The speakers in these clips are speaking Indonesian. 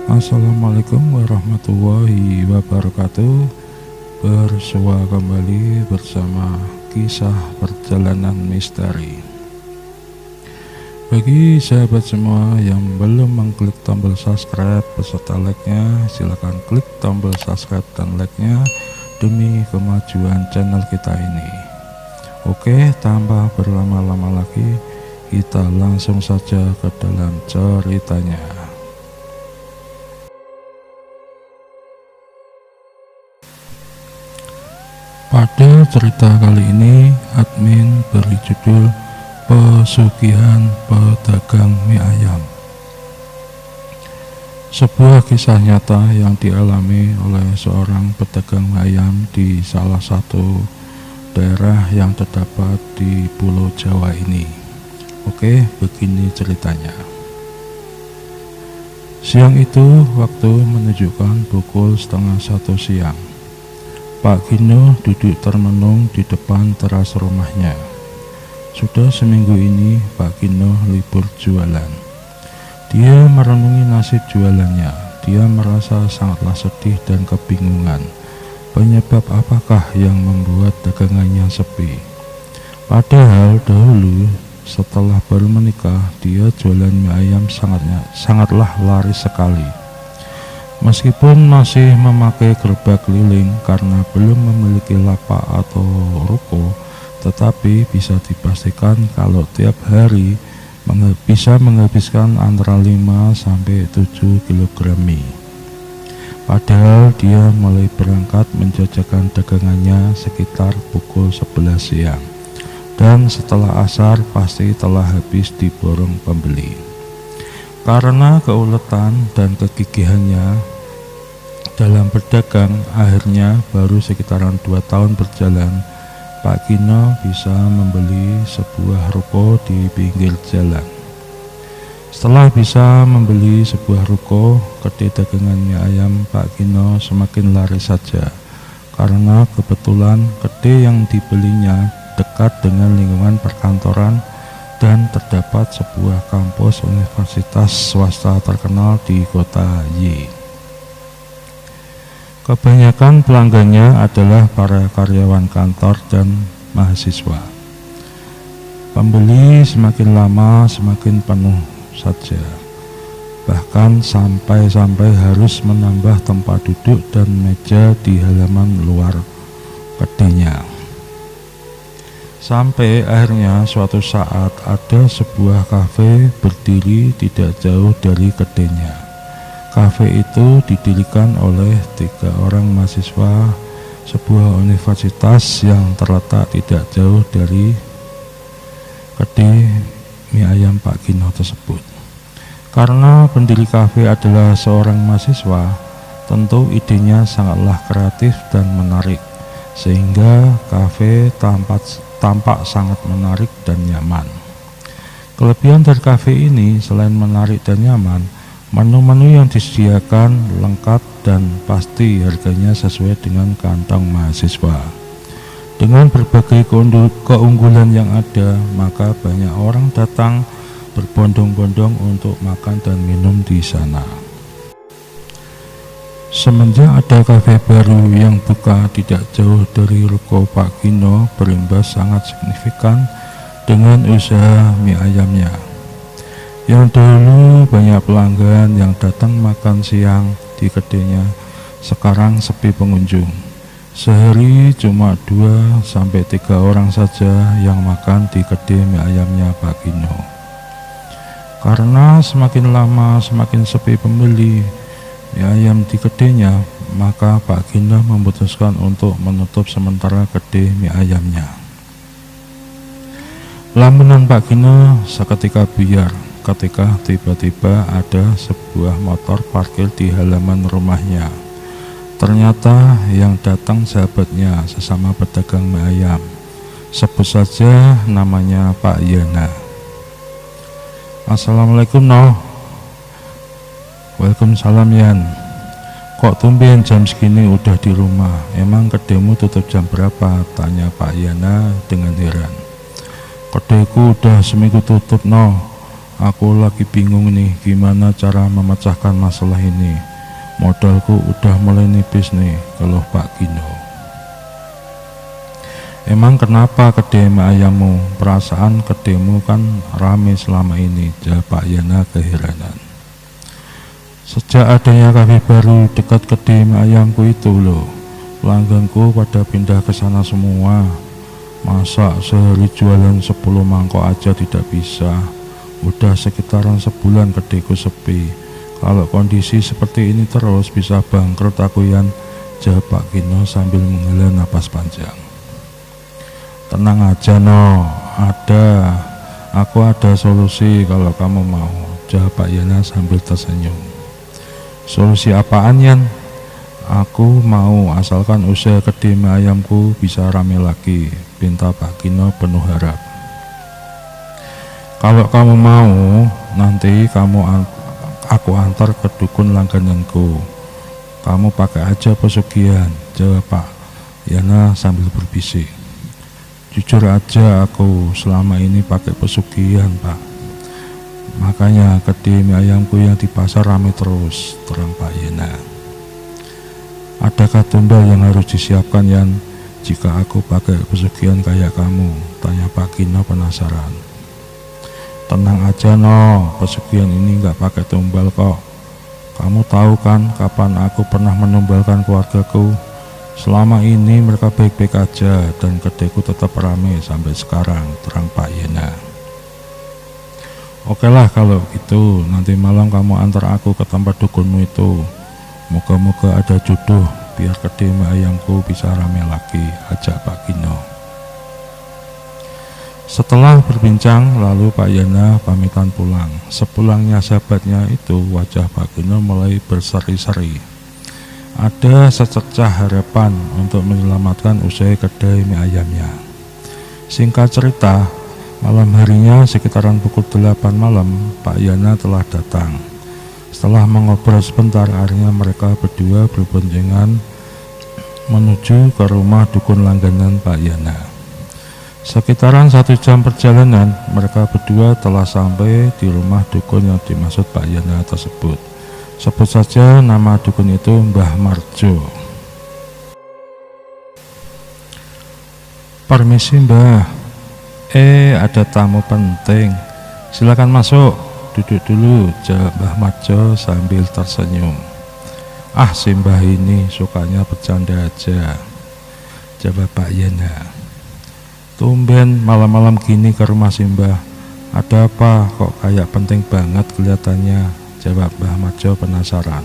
Assalamualaikum warahmatullahi wabarakatuh. Bersua kembali bersama kisah perjalanan misteri. Bagi sahabat semua yang belum mengklik tombol subscribe beserta like-nya, silakan klik tombol subscribe dan like-nya demi kemajuan channel kita ini. Oke, tanpa berlama-lama lagi, kita langsung saja ke dalam ceritanya. Pada cerita kali ini, admin beri judul Pesugihan Pedagang Mie Ayam. Sebuah kisah nyata yang dialami oleh seorang pedagang mie ayam di salah satu daerah yang terdapat di Pulau Jawa ini. Oke, begini ceritanya. Siang itu, waktu menunjukkan pukul 12:30 siang. Pak Gino duduk termenung di depan teras rumahnya. Sudah seminggu ini Pak Gino libur jualan. Dia merenungi nasib jualannya. Dia merasa sangatlah sedih dan kebingungan. Penyebab apakah yang membuat dagangannya sepi? Padahal dahulu setelah baru menikah, dia jualan mie ayam sangatlah laris sekali. Meskipun masih memakai gerobak keliling karena belum memiliki lapak atau ruko, tetapi bisa dipastikan kalau tiap hari bisa menghabiskan antara 5-7 kg mie. Padahal dia mulai berangkat menjajakan dagangannya sekitar pukul 11 siang, dan setelah asar pasti telah habis diborong pembeli. Karena keuletan dan kegigihannya dalam berdagang, akhirnya baru sekitaran 2 tahun berjalan, Pak Gino bisa membeli sebuah ruko di pinggir jalan. Setelah bisa membeli sebuah ruko, kedai dagangan mie ayam Pak Gino semakin laris saja, karena kebetulan kedai yang dibelinya dekat dengan lingkungan perkantoran dan terdapat sebuah kampus universitas swasta terkenal di kota Y. Kebanyakan pelanggannya adalah para karyawan kantor dan mahasiswa. Pembeli semakin lama semakin penuh saja, bahkan sampai harus menambah tempat duduk dan meja di halaman luar kedainya. Sampai akhirnya suatu saat ada sebuah kafe berdiri tidak jauh dari kedainya. Kafe itu didirikan oleh 3 orang mahasiswa sebuah universitas yang terletak tidak jauh dari kedai mie ayam Pak Gino tersebut. Karena pendiri kafe adalah seorang mahasiswa, tentu idenya sangatlah kreatif dan menarik, sehingga kafe tampak sangat menarik dan nyaman. Kelebihan dari kafe ini selain menarik dan nyaman, menu-menu yang disediakan lengkap dan pasti harganya sesuai dengan kantong mahasiswa. Dengan berbagai keunggulan yang ada, maka banyak orang datang berbondong-bondong untuk makan dan minum di sana. Semenjak ada kafe baru yang buka tidak jauh dari ruko Pak Gino, berimbas sangat signifikan dengan usaha mie ayamnya. Yang dulu banyak pelanggan yang datang makan siang di kedainya, sekarang sepi pengunjung. Sehari cuma 2-3 orang saja yang makan di kedai mie ayamnya Pak Gino. Karena semakin lama semakin sepi pembeli mie ayam di kedainya, maka Pak Gino memutuskan untuk menutup sementara kedai mie ayamnya. Lamunan Pak Gino seketika buyar ketika tiba-tiba ada sebuah motor parkir di halaman rumahnya. Ternyata yang datang sahabatnya sesama pedagang mie ayam. Sebut saja namanya Pak Yana. Assalamualaikum noh. Waalaikumsalam Yan. Kok tumben jam segini udah di rumah? Emang kedaimu tutup jam berapa? Tanya Pak Yana dengan heran. Kedaiku udah seminggu tutup noh. Aku lagi bingung nih gimana cara memecahkan masalah ini. Modalku udah mulai nipis nih, keluh Pak Gino. Emang kenapa kedai mie ayammu? Perasaan kedaimu kan rame selama ini, jawab Pak Yana keheranan. Sejak adanya kafe baru dekat kedai mie ayamku itu loh, pelangganku pada pindah ke sana semua. Masa sehari jualan 10 mangkok aja tidak bisa? Udah sekitaran sebulan kedaiku sepi. Kalau kondisi seperti ini terus bisa bangkrut aku Yan, jawab Pak Gino sambil menghela napas panjang. Tenang aja no, aku ada solusi kalau kamu mau, jawab Pak Yana sambil tersenyum. Solusi apaan Yan? Aku mau asalkan usaha kedai mie ayamku bisa rame lagi, pinta Pak Gino penuh harap. Kalau kamu mau, nanti aku antar ke dukun langgananku. Kamu pakai aja pesugihan, jawab Pak Yana sambil berbisik. Jujur aja aku selama ini pakai pesugihan Pak. Makanya kedai mie ayamku yang di pasar rame terus, terang Pak Yana. Adakah tumbal yang harus disiapkan Yan jika aku pakai pesugihan kayak kamu? Tanya Pak Gino penasaran. Tenang aja no, pesugihan ini nggak pakai tumbal kok. Kamu tahu kan kapan aku pernah menumbalkan keluargaku? Selama ini mereka baik-baik aja dan kedaiku tetap ramai sampai sekarang, terang Pak Yana. Oke lah kalau gitu, nanti malam kamu antar aku ke tempat dukunmu itu. Moga-moga ada jodoh biar kedai mie ayamku bisa ramai lagi, ajak Pak Gino. Setelah berbincang, lalu Pak Yana pamitan pulang. Sepulangnya sahabatnya itu, wajah Pak Gino mulai berseri-seri. Ada secercah harapan untuk menyelamatkan usaha kedai mie ayamnya. Singkat cerita, malam harinya sekitaran pukul 8 malam, Pak Yana telah datang. Setelah mengobrol sebentar, akhirnya mereka berdua berboncengan menuju ke rumah dukun langganan Pak Yana. Sekitaran 1 jam perjalanan, mereka berdua telah sampai di rumah dukun yang dimaksud Pak Yana tersebut. Sebut saja nama dukun itu Mbah Marjo. Permisi Mbah, ada tamu penting, silakan masuk, duduk dulu, jawab Mbah Marjo sambil tersenyum. Ah, si Mbah ini sukanya bercanda aja, jawab Pak Yana. Tumben malam-malam gini ke rumah Simbah. Ada apa kok kayak penting banget kelihatannya, jawab Mbah Marjo penasaran.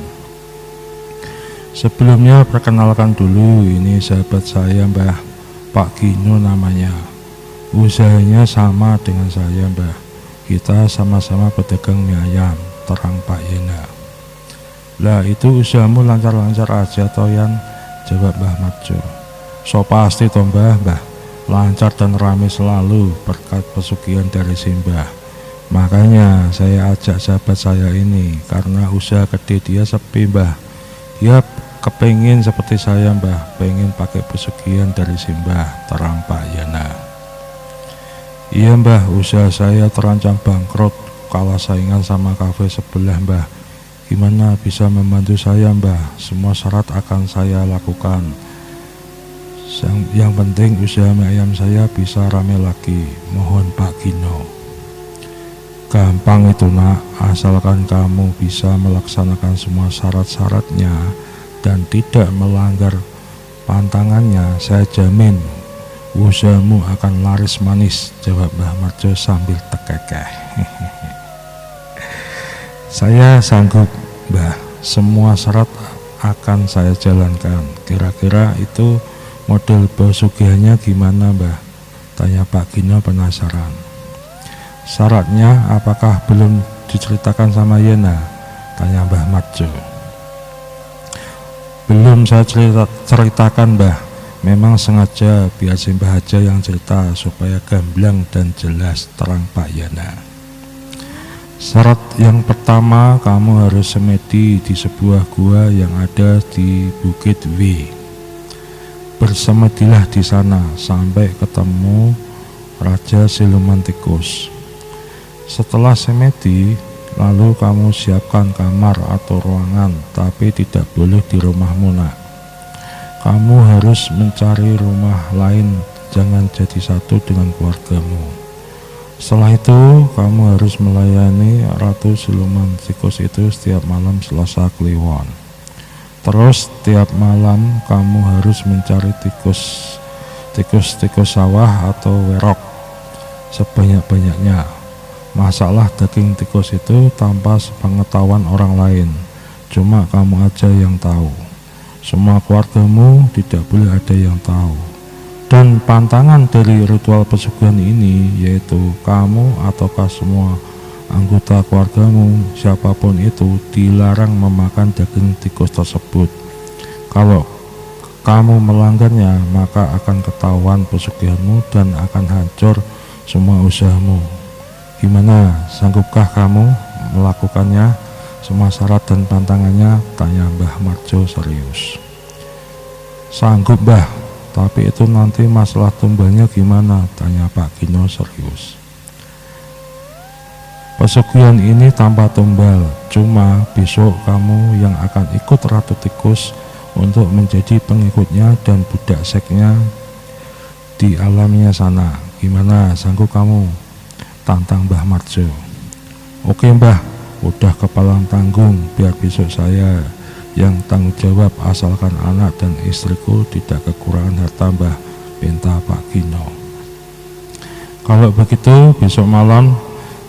Sebelumnya perkenalkan dulu, ini sahabat saya Mbah, Pak Gino namanya. Usahanya sama dengan saya Mbah. Kita sama-sama pedagang mie ayam, terang Pak Yana. Lah itu usahamu lancar-lancar aja Toyan, jawab Mbah Marjo. So pasti toh Mbah, lancar dan ramai selalu berkat pesugihan dari Simbah. Makanya saya ajak sahabat saya ini, karena usaha gede dia sepi Mbah. Dia kepengin seperti saya Mbah, pengen pakai pesugihan dari Simbah, terang Pak Yana. Iya Mbah, usaha saya terancam bangkrut, kalah saingan sama kafe sebelah Mbah. Gimana bisa membantu saya Mbah? Semua syarat akan saya lakukan. Yang penting usaha mie ayam saya bisa rame lagi, mohon Pak Gino. Gampang itu nak, asalkan kamu bisa melaksanakan semua syarat-syaratnya dan tidak melanggar pantangannya, saya jamin usahamu akan laris manis, jawab Mbah Marjo sambil tekekeh. Saya sanggup Mbah, semua syarat akan saya jalankan. Kira-kira itu model pesugihannya gimana Mbah? Tanya Pak Gino penasaran. Syaratnya apakah belum diceritakan sama Yana? Tanya Mbah Marjo. Belum saya ceritakan Mbah, memang sengaja biar Simbah aja yang cerita supaya gamblang dan jelas, terang Pak Yana. Syarat yang pertama, kamu harus semedi di sebuah gua yang ada di Bukit W. Bersemedilah di sana sampai ketemu Raja Siluman Tikus. Setelah semedi, lalu kamu siapkan kamar atau ruangan, tapi tidak boleh di rumahmu, nak. Kamu harus mencari rumah lain, jangan jadi satu dengan keluargamu. Setelah itu, kamu harus melayani Ratu Siluman Tikus itu setiap malam Selasa Kliwon. Terus setiap malam kamu harus mencari tikus sawah atau werok sebanyak-banyaknya. Masaklah daging tikus itu tanpa sepengetahuan orang lain, cuma kamu aja yang tahu. Semua keluargamu tidak boleh ada yang tahu. Dan pantangan dari ritual pesugihan ini yaitu kamu ataukah semua anggota keluargamu, siapapun itu, dilarang memakan daging tikus tersebut. Kalau kamu melanggarnya, maka akan ketahuan pesugihanmu dan akan hancur semua usahamu. Gimana, sanggupkah kamu melakukannya? Semua syarat dan pantangannya, tanya Mbah Marjo serius. Sanggup, Mbah, tapi itu nanti masalah tumbalnya gimana? Tanya Pak Gino serius. Pesugihan ini tanpa tumbal, cuma besok kamu yang akan ikut Ratu Tikus untuk menjadi pengikutnya dan budak seksnya di alamnya sana. Gimana, sanggup kamu? Tantang Mbah Marjo. Oke, Mbah, udah kepalang tanggung, biar besok saya yang tanggung jawab asalkan anak dan istriku tidak kekurangan harta, Mbah, pinta Pak Gino. Kalau begitu besok malam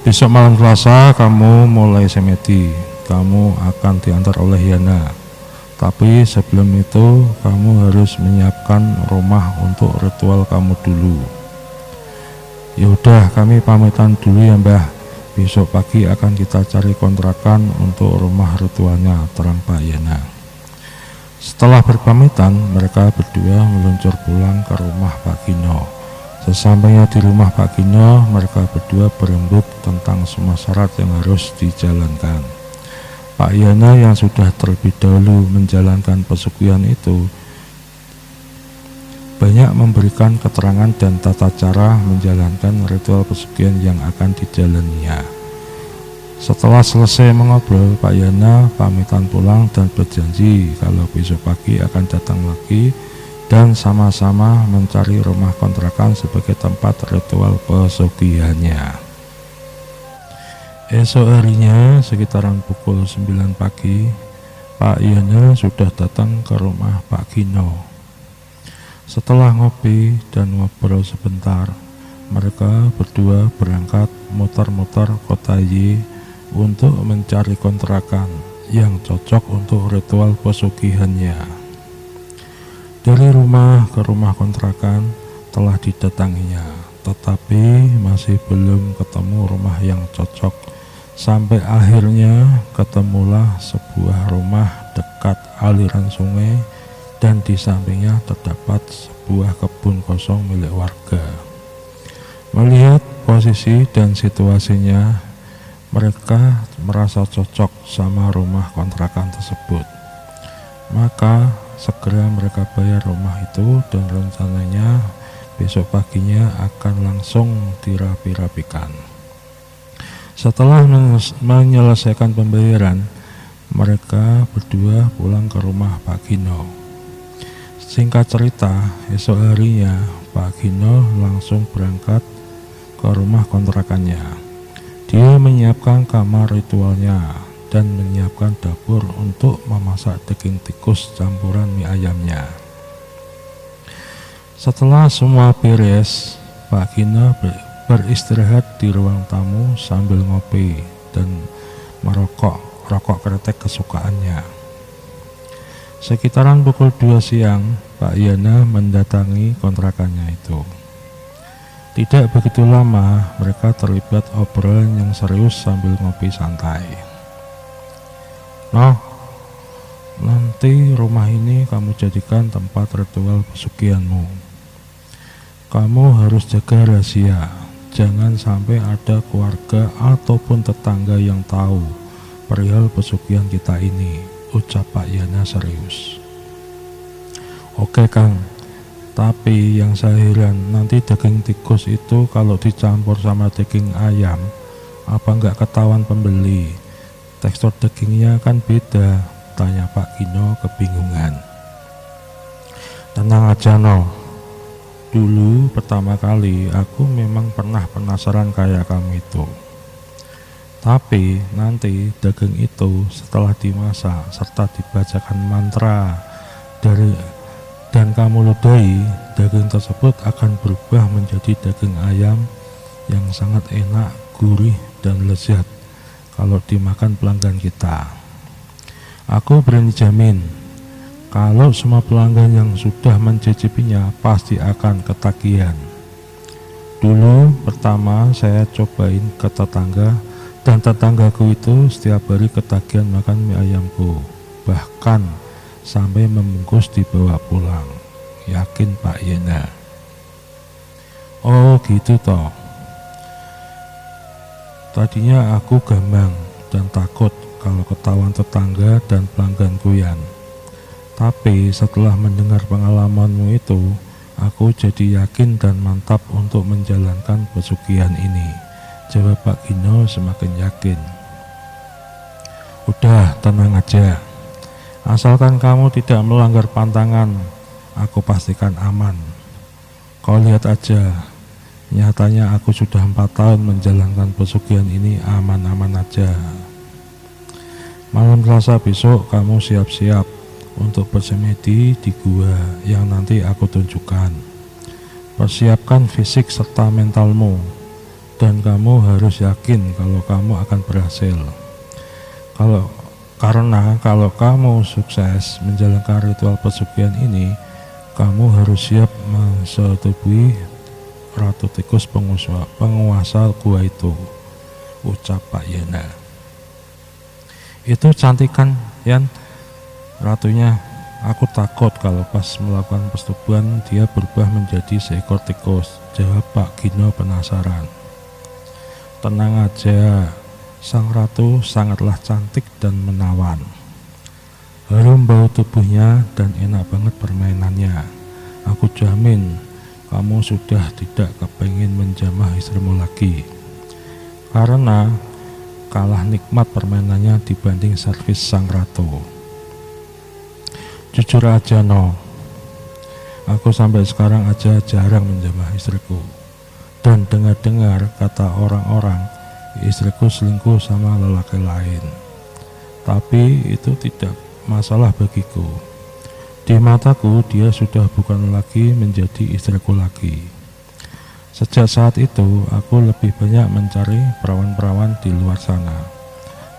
Selasa kamu mulai semedi. Kamu akan diantar oleh Yana. Tapi sebelum itu kamu harus menyiapkan rumah untuk ritual kamu dulu. Yaudah, kami pamitan dulu ya, Mbah. Besok pagi akan kita cari kontrakan untuk rumah ritualnya, terang Pak Yana. Setelah berpamitan, mereka berdua meluncur pulang ke rumah Pak Gino. Sesampainya di rumah Pak Gino, mereka berdua berembuk tentang semua syarat yang harus dijalankan. Pak Yana yang sudah terlebih dahulu menjalankan pesugihan itu banyak memberikan keterangan dan tata cara menjalankan ritual pesugihan yang akan dijalaninya. Setelah selesai mengobrol, Pak Yana pamitan pulang dan berjanji kalau besok pagi akan datang lagi dan sama-sama mencari rumah kontrakan sebagai tempat ritual pesugihannya. Esok harinya sekitaran pukul 9 pagi, Pak Yana sudah datang ke rumah Pak Gino. Setelah ngopi dan ngobrol sebentar, mereka berdua berangkat muter-muter kota Y untuk mencari kontrakan yang cocok untuk ritual pesugihannya. Dari rumah ke rumah kontrakan telah didatanginya, tetapi masih belum ketemu rumah yang cocok. Sampai akhirnya ketemulah sebuah rumah dekat aliran sungai dan di sampingnya terdapat sebuah kebun kosong milik warga. Melihat posisi dan situasinya, mereka merasa cocok sama rumah kontrakan tersebut. Maka segera mereka bayar rumah itu dan rencananya besok paginya akan langsung dirapi-rapikan. Setelah menyelesaikan pembayaran, mereka berdua pulang ke rumah Pak Gino. Singkat cerita, esok harinya Pak Gino langsung berangkat ke rumah kontrakannya. Dia menyiapkan kamar ritualnya dan menyiapkan dapur untuk memasak daging tikus campuran mie ayamnya. Setelah semua beres, Pak Gino beristirahat di ruang tamu sambil ngopi dan merokok rokok kretek kesukaannya. Sekitaran pukul 2 siang, Pak Yana mendatangi kontrakannya itu. Tidak begitu lama, mereka terlibat obrolan yang serius sambil ngopi santai. Noh, nanti rumah ini kamu jadikan tempat ritual pesugihanmu. Kamu harus jaga rahasia, jangan sampai ada keluarga ataupun tetangga yang tahu perihal pesugihan kita ini, ucap Pak Yana serius. Oke Kang, tapi yang saya heran nanti daging tikus itu kalau dicampur sama daging ayam Apa nggak ketahuan pembeli? Tekstur dagingnya kan beda, tanya Pak Gino kebingungan. Tenang aja no, dulu pertama kali aku memang pernah penasaran kayak kamu itu. Tapi nanti daging itu setelah dimasak serta dibacakan mantra dan kamu ludahi, daging tersebut akan berubah menjadi daging ayam yang sangat enak, gurih, dan lezat kalau dimakan pelanggan kita. Aku berani jamin, kalau semua pelanggan yang sudah mencicipinya pasti akan ketagihan. Dulu pertama saya cobain ke tetangga, dan tetanggaku itu setiap hari ketagihan makan mie ayamku, bahkan sampai membungkus dibawa pulang. Yakin Pak Yena? Oh gitu toh. Tadinya aku gambang dan takut kalau ketahuan tetangga dan pelanggan kuyan. Tapi setelah mendengar pengalamanmu itu, aku jadi yakin dan mantap untuk menjalankan pesugihan ini. Jawab Pak Gino semakin yakin. Udah, tenang aja. Asalkan kamu tidak melanggar pantangan, aku pastikan aman. Kau lihat aja, nyatanya aku sudah 4 tahun menjalankan pesugihan ini aman-aman aja. Malam Selasa besok kamu siap-siap untuk bersemedi di gua yang nanti aku tunjukkan. Persiapkan fisik serta mentalmu, dan kamu harus yakin kalau kamu akan berhasil. Karena kalau kamu sukses menjalankan ritual pesugihan ini, kamu harus siap mensetubuhi Ratu Tikus penguasa gua itu, ucap Pak Yana. Itu cantik kan, Yan? Ratunya. Aku takut kalau pas melakukan persetubuhan dia berubah menjadi seekor tikus, jawab Pak Gino penasaran. Tenang aja, sang ratu sangatlah cantik dan menawan. Harum bau tubuhnya dan enak banget permainannya. Aku jamin kamu sudah tidak kepengin menjamah istrimu lagi, karena kalah nikmat permainannya dibanding servis sang ratu. Jujur aja no, aku sampai sekarang aja jarang menjamah istriku. Dan dengar-dengar kata orang-orang istriku selingkuh sama lelaki lain. Tapi itu tidak masalah bagiku. Di mataku dia sudah bukan lagi menjadi istriku lagi. Sejak saat itu aku lebih banyak mencari perawan-perawan di luar sana.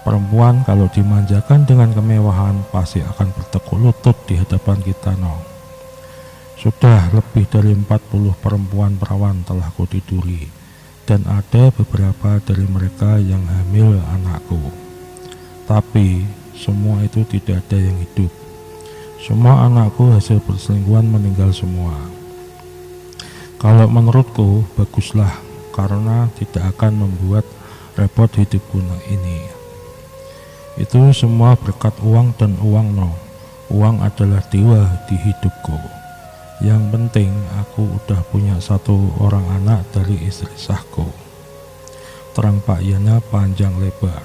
Perempuan kalau dimanjakan dengan kemewahan pasti akan bertekuk lutut di hadapan kita no. Sudah lebih dari 40 perempuan perawan telah kutiduri, dan ada beberapa dari mereka yang hamil anakku. Tapi semua itu tidak ada yang hidup. Semua anakku hasil perselingkuhan meninggal semua. Kalau menurutku baguslah, karena tidak akan membuat repot hidupku ini. Itu semua berkat uang dan uang no. Uang adalah dewa di hidupku. Yang penting aku udah punya 1 orang anak dari istri sahku, terang Pak Yana panjang lebar.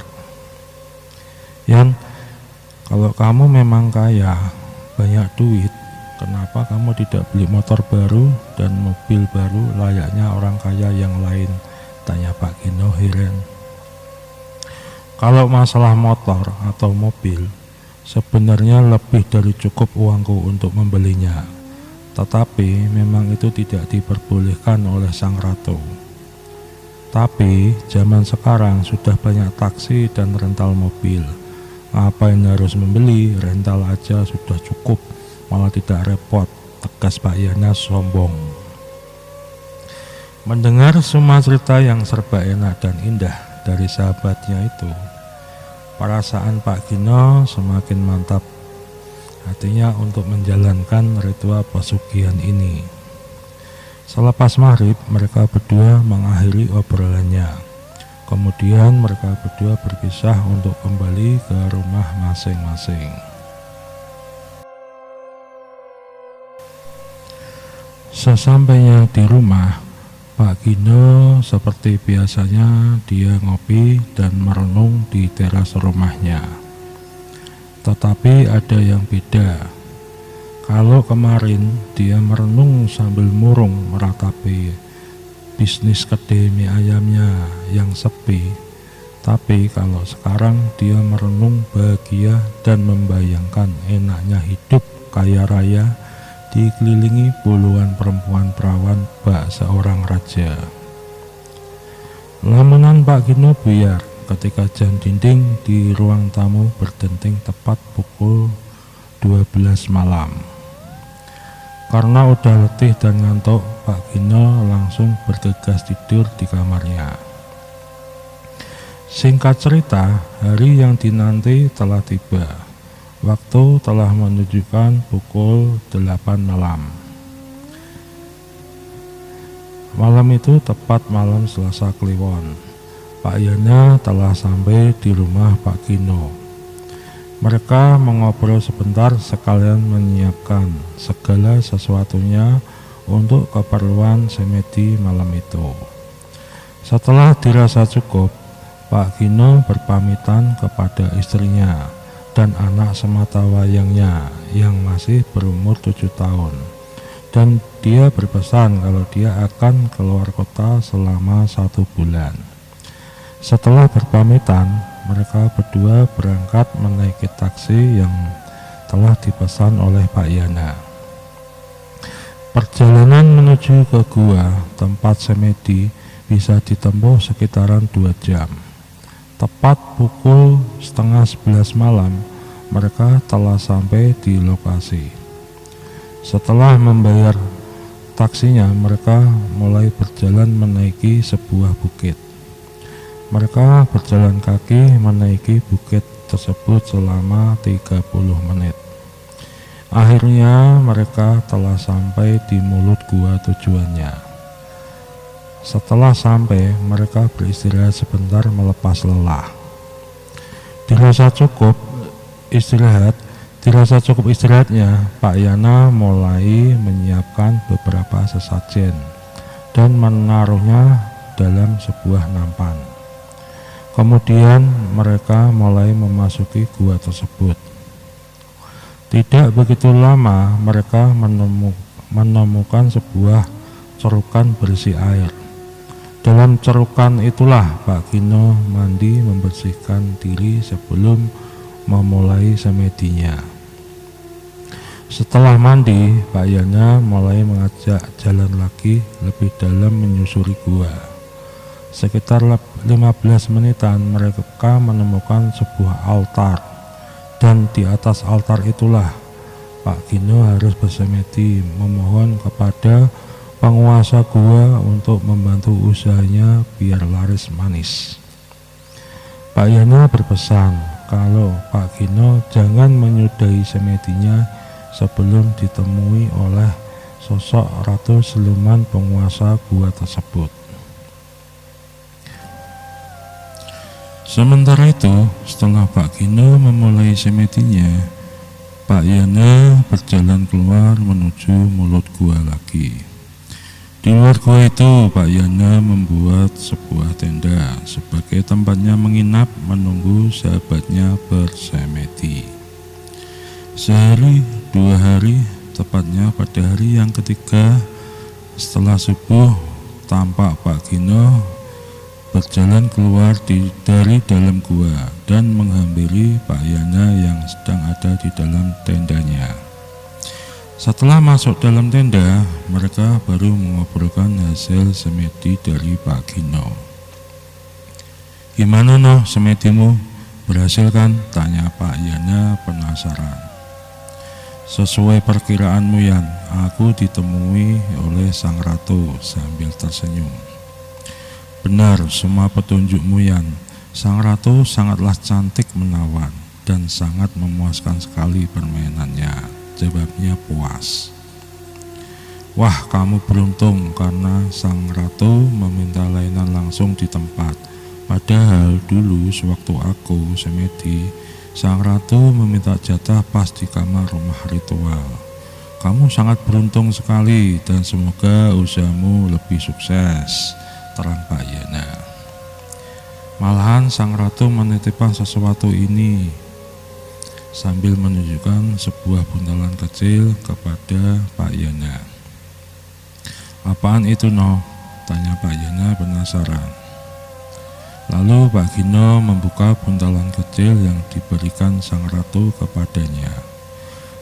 Yan, kalau kamu memang kaya, banyak duit, kenapa kamu tidak beli motor baru dan mobil baru layaknya orang kaya yang lain, tanya Pak Gino heran. Kalau masalah motor atau mobil, sebenarnya lebih dari cukup uangku untuk membelinya. Tetapi memang itu tidak diperbolehkan oleh sang ratu. Tapi zaman sekarang sudah banyak taksi dan rental mobil. Ngapain harus membeli, rental aja sudah cukup, malah tidak repot, tegas Pak Yana sombong. Mendengar semua cerita yang serba enak dan indah dari sahabatnya itu, perasaan Pak Gino semakin mantap hatinya untuk menjalankan ritual pesugihan ini. Selepas maghrib, mereka berdua mengakhiri obrolannya. Kemudian mereka berdua berpisah untuk kembali ke rumah masing-masing. Sesampainya di rumah, Pak Gino seperti biasanya dia ngopi dan merenung di teras rumahnya. Tetapi ada yang beda. Kalau kemarin dia merenung sambil murung meratapi bisnis kedai mie ayamnya yang sepi, tapi kalau sekarang dia merenung bahagia dan membayangkan enaknya hidup kaya raya dikelilingi puluhan perempuan perawan bak seorang raja. Lamunan Pak Gino buyar ketika jam dinding di ruang tamu berdenting tepat pukul 12 malam. Karena udah letih dan ngantuk, Pak Gino langsung bergegas tidur di kamarnya. Singkat cerita, hari yang dinanti telah tiba. Waktu telah menunjukkan pukul 8 malam. Malam itu tepat malam Selasa Kliwon. Pak Yana telah sampai di rumah Pak Gino. Mereka mengobrol sebentar sekalian menyiapkan segala sesuatunya untuk keperluan semedi malam itu. Setelah dirasa cukup, Pak Gino berpamitan kepada istrinya dan anak semata wayangnya yang masih berumur 7 tahun, dan dia berpesan kalau dia akan keluar kota selama 1 bulan. Setelah berpamitan, mereka berdua berangkat menaiki taksi yang telah dipesan oleh Pak Yana. Perjalanan menuju ke gua tempat semedi bisa ditempuh sekitaran 2 jam. Tepat pukul 10:30 malam, mereka telah sampai di lokasi. Setelah membayar taksinya, mereka mulai berjalan menaiki sebuah bukit. Mereka berjalan kaki menaiki bukit tersebut selama 30 menit. Akhirnya mereka telah sampai di mulut gua tujuannya. Setelah sampai, mereka beristirahat sebentar melepas lelah. Dirasa cukup istirahatnya, Pak Yana mulai menyiapkan beberapa sesajen dan menaruhnya dalam sebuah nampan. Kemudian mereka mulai memasuki gua tersebut. Tidak begitu lama mereka menemukan sebuah cerukan berisi air. Dalam cerukan itulah Pak Gino mandi membersihkan diri sebelum memulai semedinya. Setelah mandi, Pak Yana mulai mengajak jalan lagi lebih dalam menyusuri gua. Sekitar 15 menitan mereka menemukan sebuah altar, dan di atas altar itulah Pak Gino harus bersemedi memohon kepada penguasa gua untuk membantu usahanya biar laris manis. Pak Yana berpesan kalau Pak Gino jangan menyudahi semedinya sebelum ditemui oleh sosok ratu siluman penguasa gua tersebut. Sementara itu, setelah Pak Gino memulai semedinya, Pak Yana berjalan keluar menuju mulut gua lagi. Di luar gua itu, Pak Yana membuat sebuah tenda sebagai tempatnya menginap menunggu sahabatnya bersemedi. Sehari, 2 hari, tepatnya pada hari yang ketiga setelah subuh, tampak Pak Gino berjalan keluar dari dalam gua dan menghampiri Pak Yana yang sedang ada di dalam tendanya. Setelah masuk dalam tenda, mereka baru mengobrolkan hasil semedi dari Pak Gino. "Gimana noh semedimu? Berhasil kan?" tanya Pak Yana penasaran. "Sesuai perkiraanmu Yan, aku ditemui oleh sang ratu," sambil tersenyum. "Benar semua petunjukmu Yan, sang ratu sangatlah cantik menawan dan sangat memuaskan sekali permainannya," jawabnya puas. "Wah, kamu beruntung karena sang ratu meminta layanan langsung di tempat. Padahal dulu sewaktu aku semedi, sang ratu meminta jatah pas di kamar rumah ritual. Kamu sangat beruntung sekali dan semoga usahamu lebih sukses, terang Pak Yana. Malahan sang ratu menitipkan sesuatu ini sambil menunjukkan sebuah buntalan kecil kepada Pak Yana. Apaan itu, no? Tanya Pak Yana penasaran. Lalu Pak Gino membuka buntalan kecil yang diberikan sang ratu kepadanya.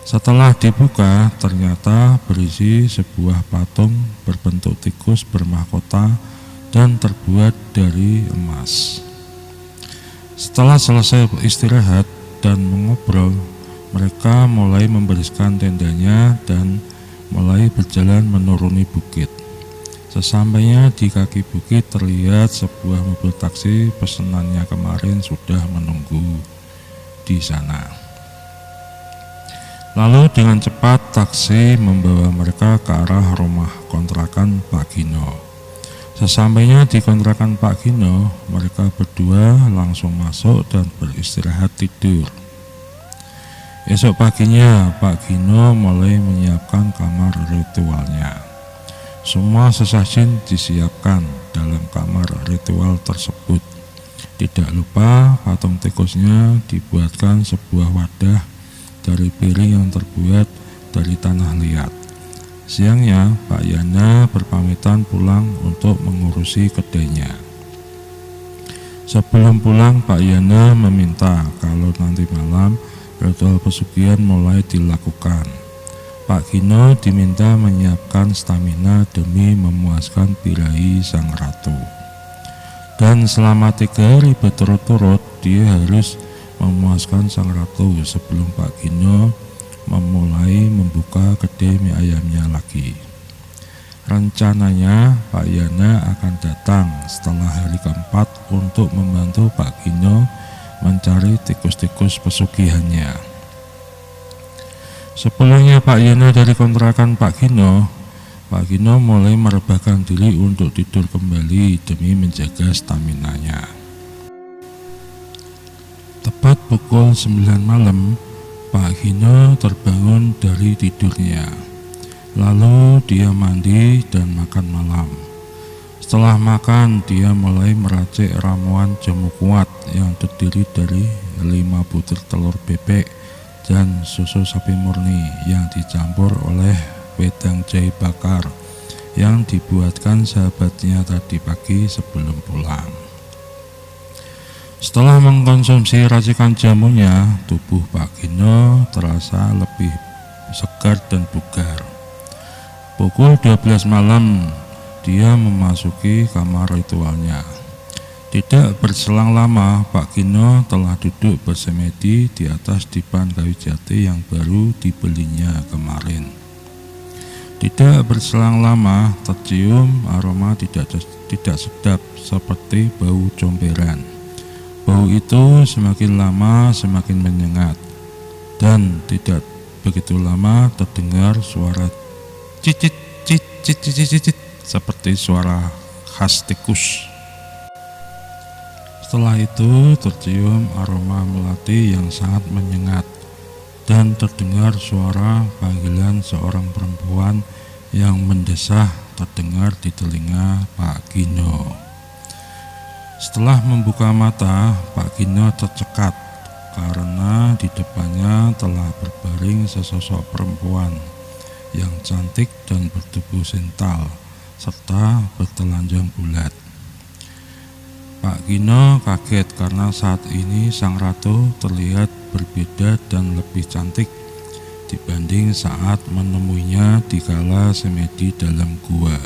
Setelah dibuka, ternyata berisi sebuah patung berbentuk tikus bermahkota dan terbuat dari emas. Setelah selesai istirahat dan mengobrol, mereka mulai membereskan tendanya dan mulai berjalan menuruni bukit. Sesampainya di kaki bukit terlihat sebuah mobil taksi pesanannya kemarin sudah menunggu di sana. Lalu dengan cepat taksi membawa mereka ke arah rumah kontrakan Pak Gino. Sesampainya di kontrakan Pak Gino, mereka berdua langsung masuk dan beristirahat tidur. Esok paginya Pak Gino mulai menyiapkan kamar ritualnya. Semua sesajen disiapkan dalam kamar ritual tersebut. Tidak lupa patung tikusnya dibuatkan sebuah wadah dari piring yang terbuat dari tanah liat. Siangnya Pak Yana berpamitan pulang untuk mengurusi kedainya. Sebelum pulang, Pak Yana meminta kalau nanti malam ritual pesugihan mulai dilakukan. Pak Gino diminta menyiapkan stamina demi memuaskan birahi sang ratu. Dan selama 3 hari berturut-turut dia harus memuaskan sang ratu sebelum Pak Gino memulai membuka kedai mie ayamnya lagi. Rencananya Pak Yana akan datang setelah hari keempat untuk membantu Pak Gino mencari tikus-tikus pesugihannya. Sepulangnya Pak Yana dari kontrakan Pak Gino mulai merebahkan diri untuk tidur kembali demi menjaga staminanya. Tepat pukul 9 malam, Pak Gino terbangun dari tidurnya. Lalu dia mandi dan makan malam. Setelah makan, dia mulai meracik ramuan jamu kuat yang terdiri dari 5 butir telur bebek dan susu sapi murni yang dicampur oleh wedang jahe bakar yang dibuatkan sahabatnya tadi pagi sebelum pulang. Setelah mengkonsumsi racikan jamunya, tubuh Pak Gino terasa lebih segar dan bugar. Pukul 12 malam, dia memasuki kamar ritualnya. Tidak berselang lama, Pak Gino telah duduk bersemedi di atas dipan kayu jati yang baru dibelinya kemarin. Tidak berselang lama, tercium aroma tidak sedap seperti bau comberan. Bau itu semakin lama semakin menyengat, dan tidak begitu lama terdengar suara cicit cicit cicit cicit seperti suara khas tikus. Setelah itu tercium aroma melati yang sangat menyengat, dan terdengar suara panggilan seorang perempuan yang mendesah terdengar di telinga Pak Gino. Setelah membuka mata, Pak Gino tercekat karena di depannya telah berbaring sesosok perempuan yang cantik dan bertubuh sental serta bertelanjang bulat. Pak Gino kaget karena saat ini sang ratu terlihat berbeda dan lebih cantik dibanding saat menemuinya di kala semedi dalam gua.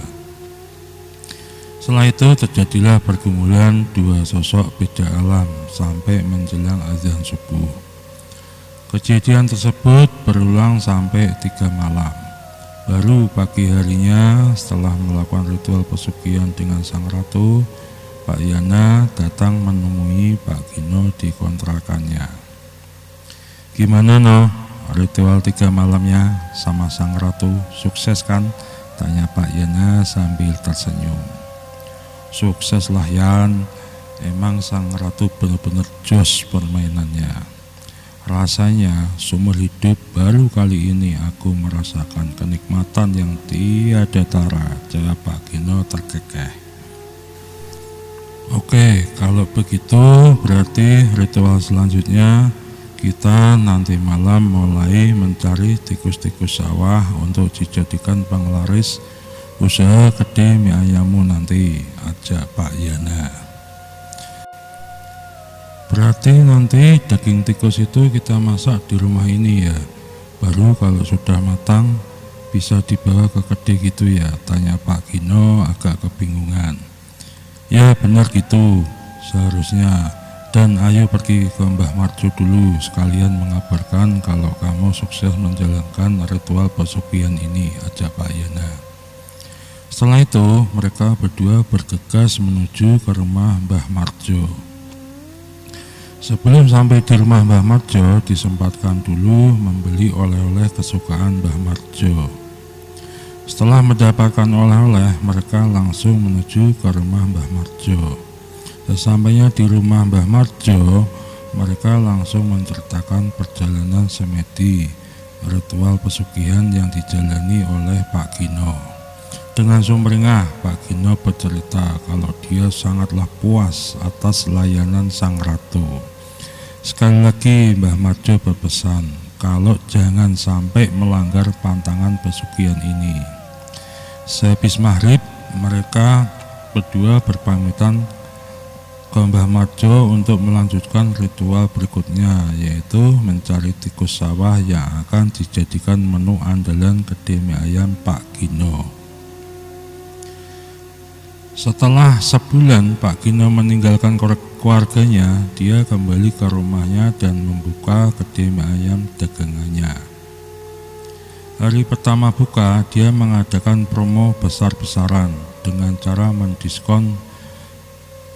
Setelah itu terjadilah pergumulan dua sosok beda alam sampai menjelang azan subuh. Kejadian tersebut berulang sampai 3 malam. Baru pagi harinya setelah melakukan ritual pesugihan dengan sang ratu, Pak Yana datang menemui Pak Gino di kontrakannya. Gimana no, ritual 3 malamnya sama sang ratu, sukses kan? Tanya Pak Yana sambil tersenyum. Sukses lah Yan, emang sang ratu benar-benar jos permainannya. Rasanya seumur hidup baru kali ini aku merasakan kenikmatan yang tiada tara. Jawab Pak Gino terkekeh. Oke, kalau begitu berarti ritual selanjutnya kita nanti malam mulai mencari tikus-tikus sawah untuk dijadikan penglaris usaha gede mie ayammu nanti, ajak Pak Yana. Berarti nanti daging tikus itu kita masak di rumah ini ya. Baru kalau sudah matang bisa dibawa ke kedai gitu ya, tanya Pak Gino agak kebingungan. Ya benar gitu seharusnya. Dan ayo pergi ke Mbah Marjo dulu sekalian mengabarkan kalau kamu sukses menjalankan ritual pesugihan ini, ajak Pak Yana. Setelah itu mereka berdua bergegas menuju ke rumah Mbah Marjo. Sebelum sampai di rumah Mbah Marjo, disempatkan dulu membeli oleh-oleh kesukaan Mbah Marjo. Setelah mendapatkan oleh-oleh, mereka langsung menuju ke rumah Mbah Marjo. Sesampainya di rumah Mbah Marjo, mereka langsung menceritakan perjalanan semedi ritual pesugihan yang dijalani oleh Pak Gino. Dengan sumringah, Pak Gino bercerita kalau dia sangatlah puas atas layanan sang ratu. Sekali lagi Mbah Marjo berpesan kalau jangan sampai melanggar pantangan pesugihan ini. Sehabis maghrib, mereka berdua berpamitan ke Mbah Marjo untuk melanjutkan ritual berikutnya, yaitu mencari tikus sawah yang akan dijadikan menu andalan kedai mie ayam Pak Gino. Setelah sebulan Pak Gino meninggalkan keluarganya, dia kembali ke rumahnya dan membuka kedai mie ayam dagangannya. Hari pertama buka, dia mengadakan promo besar-besaran dengan cara mendiskon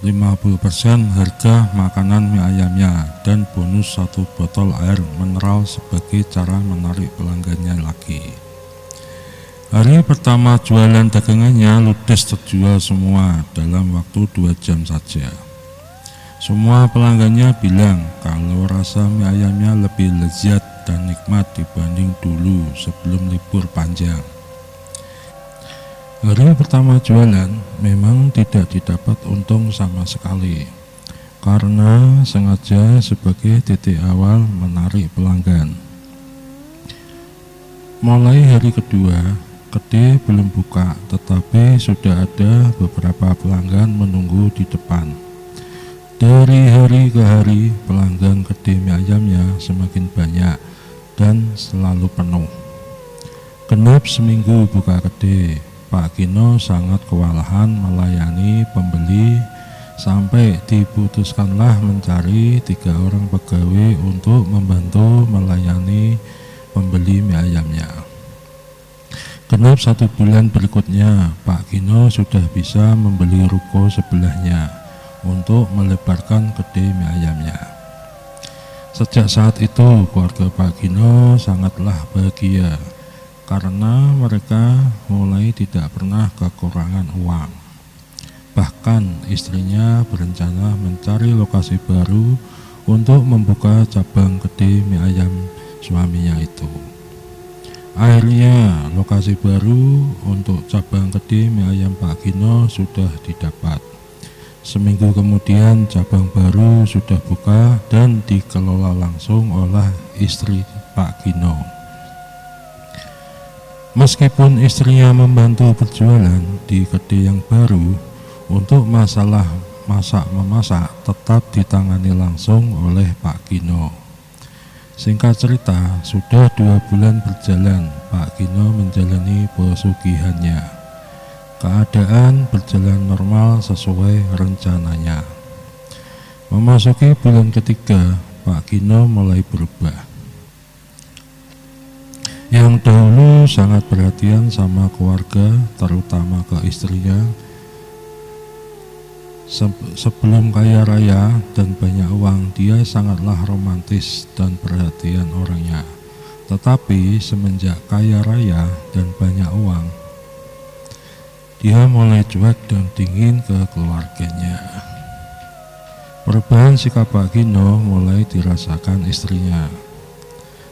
50% harga makanan mie ayamnya dan bonus 1 botol air mineral sebagai cara menarik pelanggannya lagi. Hari pertama jualan dagangannya ludes terjual semua dalam waktu 2 jam saja. Semua pelanggannya bilang kalau rasa mie ayamnya lebih lezat dan nikmat dibanding dulu sebelum libur panjang. Hari pertama jualan memang tidak didapat untung sama sekali, karena sengaja sebagai titik awal menarik pelanggan. Mulai hari kedua, kedai belum buka, tetapi sudah ada beberapa pelanggan menunggu di depan. Dari hari ke hari, pelanggan kedai mie ayamnya semakin banyak dan selalu penuh. Genap seminggu buka kedai, Pak Gino sangat kewalahan melayani pembeli sampai diputuskanlah mencari 3 orang pegawai untuk membantu melayani pembeli mie ayamnya. Genap 1 bulan berikutnya, Pak Gino sudah bisa membeli ruko sebelahnya untuk melebarkan kedai mie ayamnya. Sejak saat itu, keluarga Pak Gino sangatlah bahagia karena mereka mulai tidak pernah kekurangan uang. Bahkan istrinya berencana mencari lokasi baru untuk membuka cabang kedai mie ayam suaminya itu. Akhirnya lokasi baru untuk cabang kedai mie ayam Pak Gino sudah didapat. Seminggu kemudian cabang baru sudah buka dan dikelola langsung oleh istri Pak Gino. Meskipun istrinya membantu berjualan di kedai yang baru, untuk masalah masak-memasak tetap ditangani langsung oleh Pak Gino. Singkat cerita, sudah 2 bulan berjalan, Pak Gino menjalani pesugihannya. Keadaan berjalan normal sesuai rencananya. Memasuki bulan ketiga, Pak Gino mulai berubah. Yang dahulu sangat perhatian sama keluarga, terutama ke istrinya, sebelum kaya raya dan banyak uang, dia sangatlah romantis dan perhatian orangnya. Tetapi semenjak kaya raya dan banyak uang, dia mulai cuek dan dingin ke keluarganya. Perubahan sikap Pak Gino mulai dirasakan istrinya.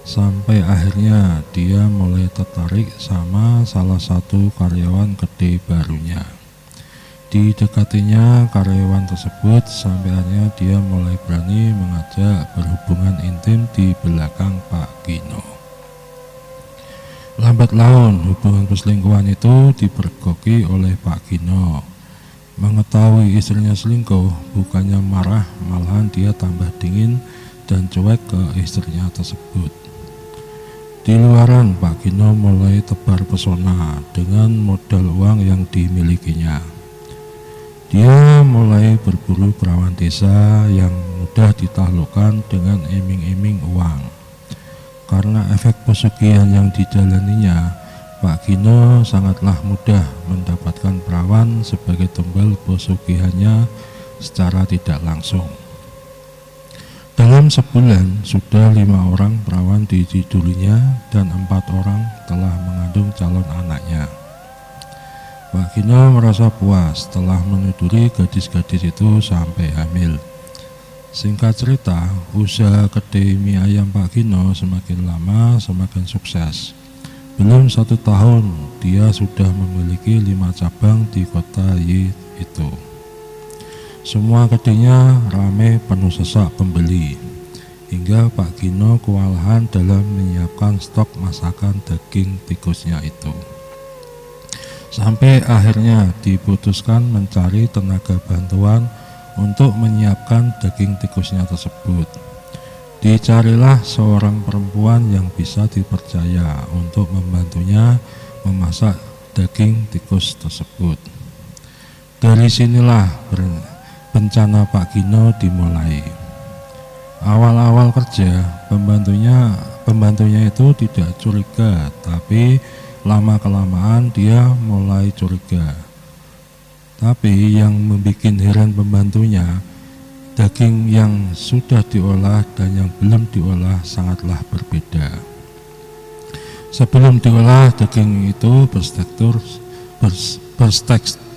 Sampai akhirnya dia mulai tertarik sama salah satu karyawan gede barunya. Didekatinya karyawan tersebut sampai akhirnya dia mulai berani mengajak berhubungan intim di belakang Pak Gino. Lambat laun hubungan perselingkuhan itu dipergoki oleh Pak Gino. Mengetahui istrinya selingkuh, bukannya marah, malahan dia tambah dingin dan cuek ke istrinya tersebut. Di luaran, Pak Gino mulai tebar pesona dengan modal uang yang dimilikinya. Dia mulai berburu perawan desa yang mudah ditaklukkan dengan iming-iming uang. Karena efek pesugihan yang dijalaninya, Pak Gino sangatlah mudah mendapatkan perawan sebagai tumbal pesugihannya secara tidak langsung. Dalam sebulan sudah 5 orang perawan dijudulinya dan 4 orang telah mengandung calon anaknya. Pak Gino merasa puas setelah menuduri gadis-gadis itu sampai hamil. Singkat cerita, usaha kedai mie ayam Pak Gino semakin lama semakin sukses. Belum 1 tahun, dia sudah memiliki 5 cabang di kota Y itu. Semua kedainya ramai penuh sesak pembeli, hingga Pak Gino kewalahan dalam menyiapkan stok masakan daging tikusnya itu. Sampai akhirnya diputuskan mencari tenaga bantuan untuk menyiapkan daging tikusnya tersebut. Dicarilah seorang perempuan yang bisa dipercaya untuk membantunya memasak daging tikus tersebut. Dari sinilah bencana Pak Gino dimulai. Awal-awal kerja, pembantunya itu tidak curiga, tapi lama-kelamaan dia mulai curiga. Tapi yang membuat heran pembantunya, daging yang sudah diolah dan yang belum diolah sangatlah berbeda. Sebelum diolah, daging itu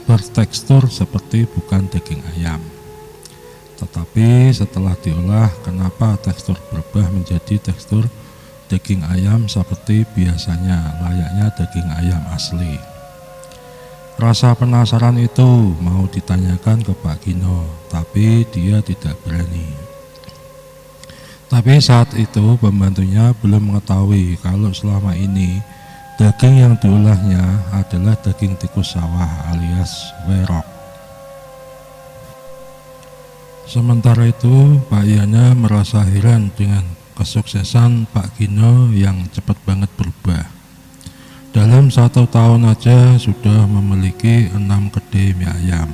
bertekstur seperti bukan daging ayam. Tetapi setelah diolah, kenapa tekstur berubah menjadi tekstur daging ayam seperti biasanya, layaknya daging ayam asli. Rasa penasaran itu mau ditanyakan ke Pak Gino, tapi dia tidak berani. Tapi saat itu pembantunya belum mengetahui kalau selama ini daging yang diolahnya adalah daging tikus sawah alias werok. Sementara itu Pak Yana merasa heran dengan kesuksesan Pak Gino yang cepat banget berubah. Dalam 1 tahun aja sudah memiliki 6 kedai mie ayam.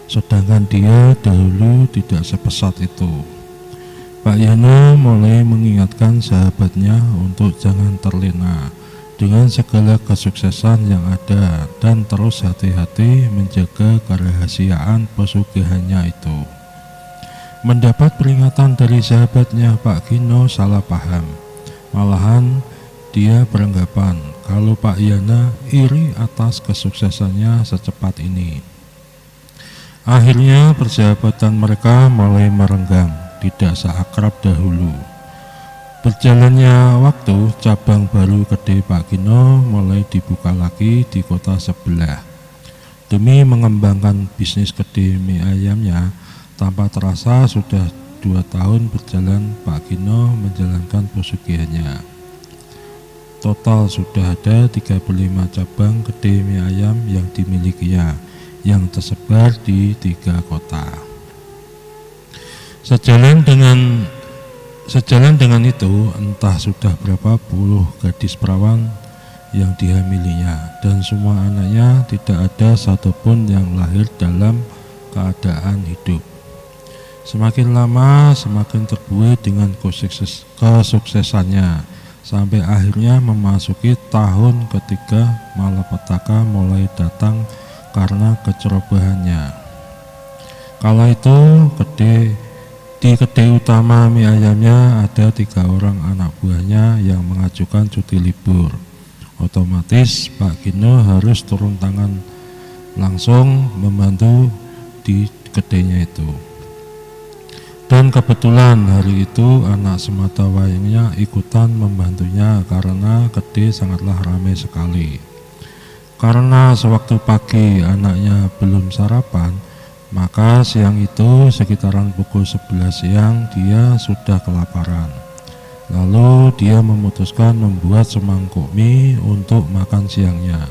Sedangkan dia dahulu tidak sepesat itu. Pak Yana mulai mengingatkan sahabatnya untuk jangan terlena dengan segala kesuksesan yang ada dan terus hati-hati menjaga kerahasiaan pesugihannya itu. Mendapat peringatan dari sahabatnya, Pak Gino salah paham. Malahan dia beranggapan kalau Pak Yana iri atas kesuksesannya secepat ini. Akhirnya persahabatan mereka mulai merenggang, tidak seakrab dahulu. Berjalannya waktu, cabang baru kedai Pak Gino mulai dibuka lagi di kota sebelah. Demi mengembangkan bisnis kedai mie ayamnya, tanpa terasa sudah 2 tahun berjalan Pak Gino menjalankan pesugihannya. Total sudah ada 35 cabang kedai mie ayam yang dimilikinya, yang tersebar di 3 kota. Sejalan dengan itu, entah sudah berapa puluh gadis perawan yang dihamilinya, dan semua anaknya tidak ada satupun yang lahir dalam keadaan hidup. Semakin lama semakin terbuai dengan kesuksesannya, sampai akhirnya memasuki tahun ketiga malapetaka mulai datang karena kecerobohannya. Kala itu di kedai utama mie ayamnya ada 3 orang anak buahnya yang mengajukan cuti libur. Otomatis Pak Gino harus turun tangan langsung membantu di kedainya itu. Dan kebetulan hari itu anak sematawayangnya ikutan membantunya karena kedai sangatlah ramai sekali. Karena sewaktu pagi anaknya belum sarapan, maka siang itu sekitaran pukul 11 siang dia sudah kelaparan. Lalu dia memutuskan membuat semangkuk mie untuk makan siangnya,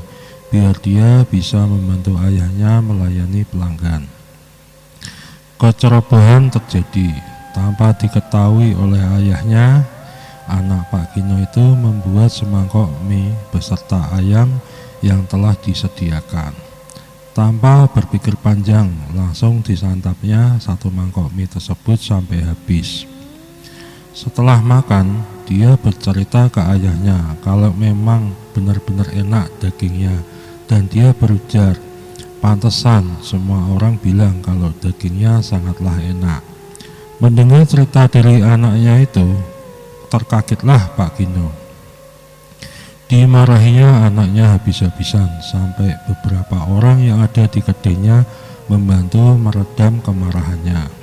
biar dia bisa membantu ayahnya melayani pelanggan. Kecerobohan terjadi. Tanpa diketahui oleh ayahnya, anak Pak Gino itu membuat semangkok mie beserta ayam yang telah disediakan. Tanpa berpikir panjang, langsung disantapnya satu mangkok mie tersebut sampai habis. Setelah makan, dia bercerita ke ayahnya kalau memang benar-benar enak dagingnya, dan dia berujar, pantesan semua orang bilang kalau dagingnya sangatlah enak. Mendengar cerita dari anaknya itu, terkagetlah Pak Gino. Dimarahinya anaknya habis-habisan sampai beberapa orang yang ada di kedainya membantu meredam kemarahannya.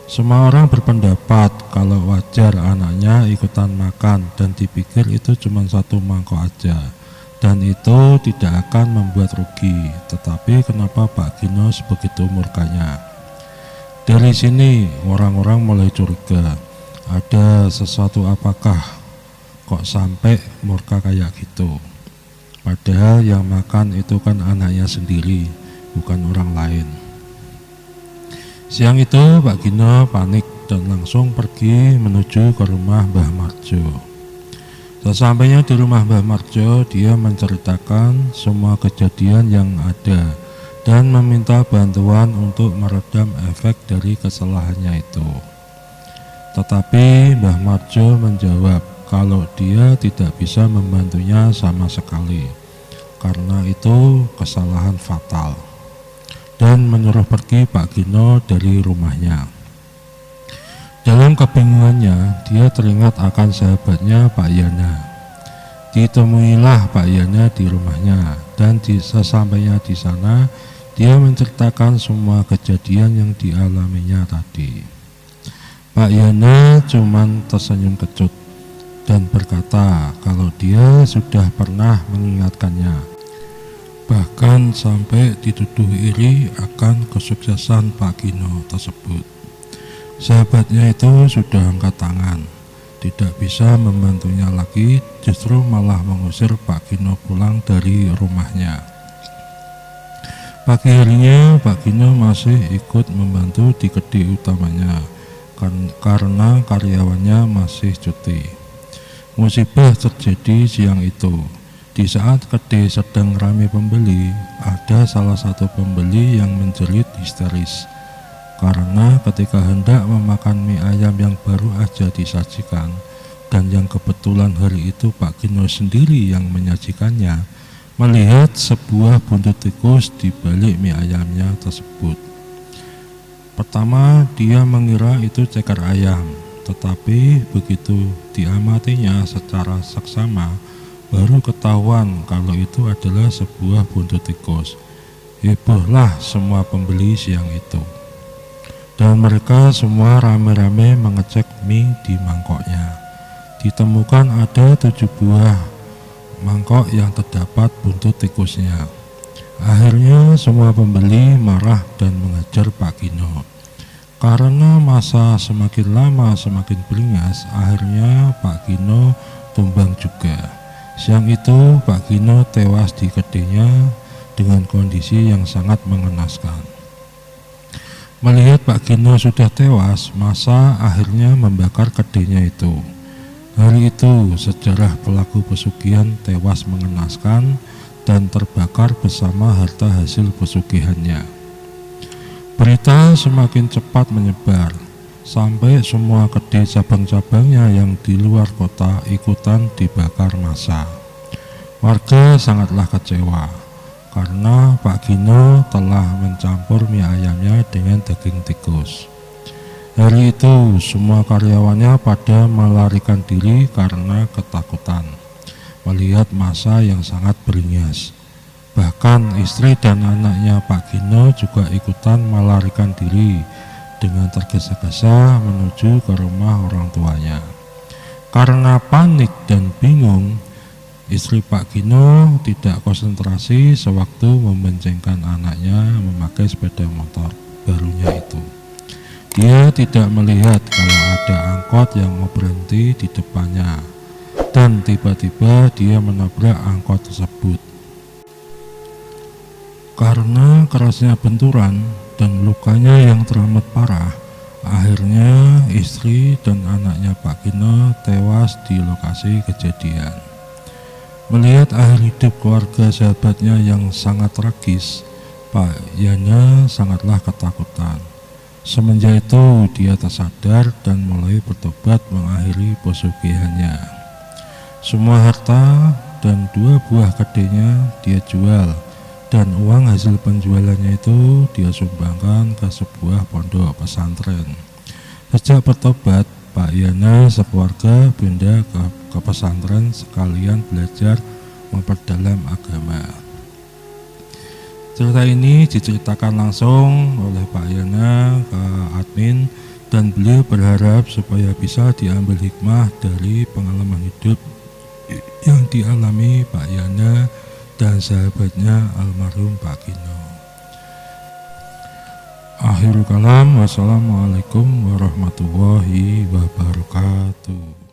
Semua orang berpendapat kalau wajar anaknya ikutan makan dan dipikir itu cuma satu mangkok aja. Dan itu tidak akan membuat rugi, tetapi kenapa Pak Gino sebegitu murkanya? Dari sini orang-orang mulai curiga, ada sesuatu apakah kok sampai murka kayak gitu? Padahal yang makan itu kan anaknya sendiri, bukan orang lain. Siang itu Pak Gino panik dan langsung pergi menuju ke rumah Mbah Marjo. Sesampainya di rumah Mbah Marjo, dia menceritakan semua kejadian yang ada dan meminta bantuan untuk meredam efek dari kesalahannya itu. Tetapi Mbah Marjo menjawab kalau dia tidak bisa membantunya sama sekali, karena itu kesalahan fatal, dan menyuruh pergi Pak Gino dari rumahnya. Dalam kebingungannya, dia teringat akan sahabatnya Pak Yana. Ditemuilah Pak Yana di rumahnya, dan sesampainya di sana, dia menceritakan semua kejadian yang dialaminya tadi. Pak Yana cuman tersenyum kecut dan berkata kalau dia sudah pernah mengingatkannya, bahkan sampai dituduh iri akan kesuksesan Pak Gino tersebut. Sahabatnya itu sudah angkat tangan, tidak bisa membantunya lagi, justru malah mengusir Pak Gino pulang dari rumahnya. Pagi harinya Pak Gino masih ikut membantu di kedai utamanya karena karyawannya masih cuti. Musibah terjadi siang itu. Di saat kedai sedang ramai pembeli, ada salah satu pembeli yang menjerit histeris. Karena ketika hendak memakan mie ayam yang baru aja disajikan, dan yang kebetulan hari itu Pak Gino sendiri yang menyajikannya, melihat sebuah buntut tikus di balik mie ayamnya tersebut. Pertama dia mengira itu ceker ayam, tetapi begitu diamatinya secara seksama, baru ketahuan kalau itu adalah sebuah buntut tikus. Hebohlah semua pembeli siang itu. Dan mereka semua rame-rame mengecek mie di mangkoknya. Ditemukan ada 7 buah mangkok yang terdapat buntut tikusnya. Akhirnya semua pembeli marah dan mengejar Pak Gino. Karena masa semakin lama semakin beringas, akhirnya Pak Gino tumbang juga. Siang itu Pak Gino tewas di kedainya dengan kondisi yang sangat mengenaskan. Melihat Pak Gino sudah tewas, masa akhirnya membakar kedainya itu. Hari itu sejarah pelaku pesugihan tewas mengenaskan dan terbakar bersama harta hasil pesugihannya. Berita semakin cepat menyebar, sampai semua kedai cabang-cabangnya yang di luar kota ikutan dibakar massa. Warga sangatlah kecewa karena Pak Gino telah mencampur mie ayamnya dengan daging tikus. Hari itu semua karyawannya pada melarikan diri karena ketakutan melihat massa yang sangat beringas. Bahkan istri dan anaknya Pak Gino juga ikutan melarikan diri dengan tergesa-gesa menuju ke rumah orang tuanya. Karena panik dan bingung, istri Pak Gino tidak konsentrasi sewaktu memboncengkan anaknya memakai sepeda motor barunya itu. Dia tidak melihat kalau ada angkot yang mau berhenti di depannya, dan tiba-tiba dia menabrak angkot tersebut. Karena kerasnya benturan dan lukanya yang teramat parah, akhirnya istri dan anaknya Pak Gino tewas di lokasi kejadian. Melihat akhir hidup keluarga sahabatnya yang sangat tragis, Pak Yana sangatlah ketakutan. Semenjak itu dia tersadar dan mulai bertobat mengakhiri pesugihannya. Semua harta dan 2 buah kedainya dia jual, dan uang hasil penjualannya itu dia sumbangkan ke sebuah pondok pesantren. Sejak bertobat, Pak Yana sekeluarga pindah ke pesantren sekalian belajar memperdalam agama. Cerita ini diceritakan langsung oleh Pak Yana ke admin, dan beliau berharap supaya bisa diambil hikmah dari pengalaman hidup yang dialami Pak Yana dan sahabatnya almarhum Pak Gino. Akhirul kalam, wassalamualaikum warahmatullahi wabarakatuh.